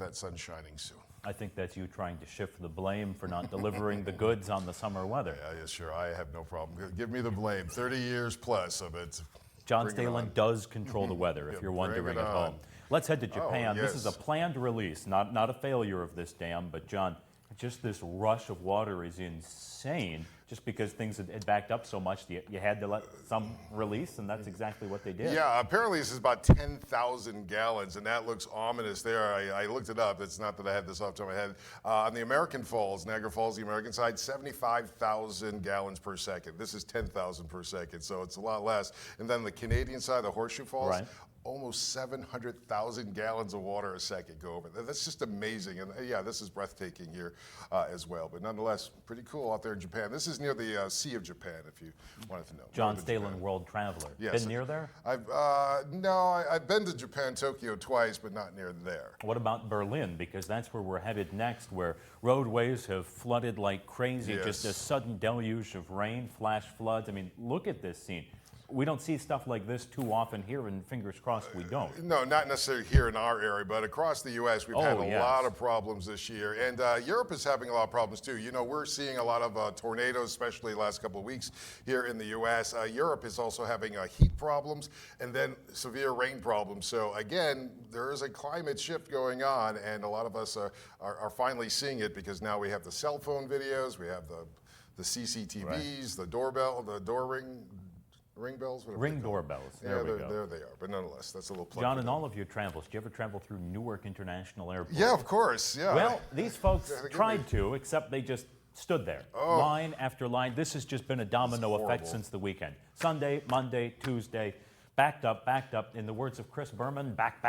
that sun shining soon. I think that's you trying to shift the blame for not delivering the goods on the summer weather. Yeah, sure, I have no problem. Give me the blame. 30 years plus of it. John Bring it Stalen on. does control the weather, if Yeah, you're bring wondering it at home. on. Let's head to Japan. Oh, This is a yes. planned release, not a failure of this dam, but John, just this rush of water is insane. Just because things had backed up so much, you had to let some release, and that's exactly what they did. Yeah, apparently this is about 10,000 gallons, and that looks ominous there. I looked it up. It's not that I had this off the top of my head. On the American Falls, Niagara Falls, the American side, 75,000 gallons per second. This is 10,000 per second, so it's a lot less. And then the Canadian side, the Horseshoe Falls, Right. almost 700,000 gallons of water a second go over. That's just amazing. And yeah, this is breathtaking here as well. But nonetheless, pretty cool out there in Japan. This is near the Sea of Japan, if you wanted to know. John Stalen, world traveler. Yes. Been near there? I've been to Japan, Tokyo twice, but not near there. What about Berlin? Because that's where we're headed next, where roadways have flooded like crazy. Yes. Just a sudden deluge of rain, flash floods. I mean, look at this scene. We don't see stuff like this too often here, and fingers crossed we don't. No, not necessarily here in our area, but across the U.S. we've had a lot of problems this year. And Europe is having a lot of problems too. You know, we're seeing a lot of tornadoes, especially the last couple of weeks here in the U.S. Europe is also having heat problems and then severe rain problems. So again, there is a climate shift going on, and a lot of us are finally seeing it because now we have the cell phone videos, we have the CCTVs, Right. the doorbell, the door ring bells? Ring doorbells. There Yeah, we go. there they are. But nonetheless, that's a little plug. John, for in them. all of your travels, do you ever travel through Newark International Airport? Yeah, of course. Yeah. Well, these folks Yeah, give tried me- to, except they just stood there, Oh. line after line. This has just been a domino It's effect horrible. since the weekend. Sunday, Monday, Tuesday, backed up. In the words of Chris Berman, back.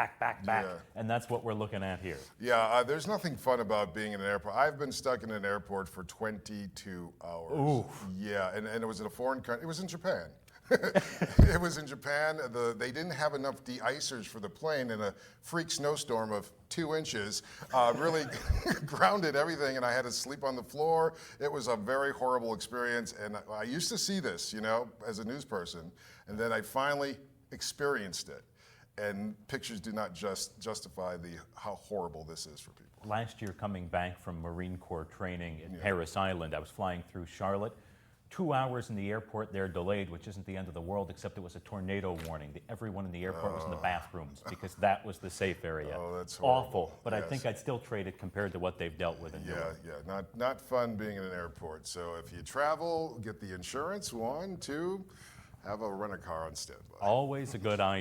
Yeah. And that's what we're looking at here. Yeah, there's nothing fun about being in an airport. I've been stuck in an airport for 22 hours. Ooh. Yeah, and it was in a foreign country. It was in Japan. It was in Japan. They didn't have enough de-icers for the plane, and a freak snowstorm of 2 inches really grounded everything, and I had to sleep on the floor. It was a very horrible experience, and I used to see this, you know, as a news person, and then I finally experienced it. And pictures do not justify how horrible this is for people. Last year, coming back from Marine Corps training in Paris Island, I was flying through Charlotte. 2 hours in the airport there delayed, which isn't the end of the world, except it was a tornado warning. Everyone in the airport was in the bathrooms because that was the safe area. Oh, that's horrible. Awful, but I Yes. think I'd still trade it compared to what they've dealt with in Newark. Yeah, not fun being in an airport. So if you travel, get the insurance, 1, 2, have a rent-a-car on standby. Always a good idea.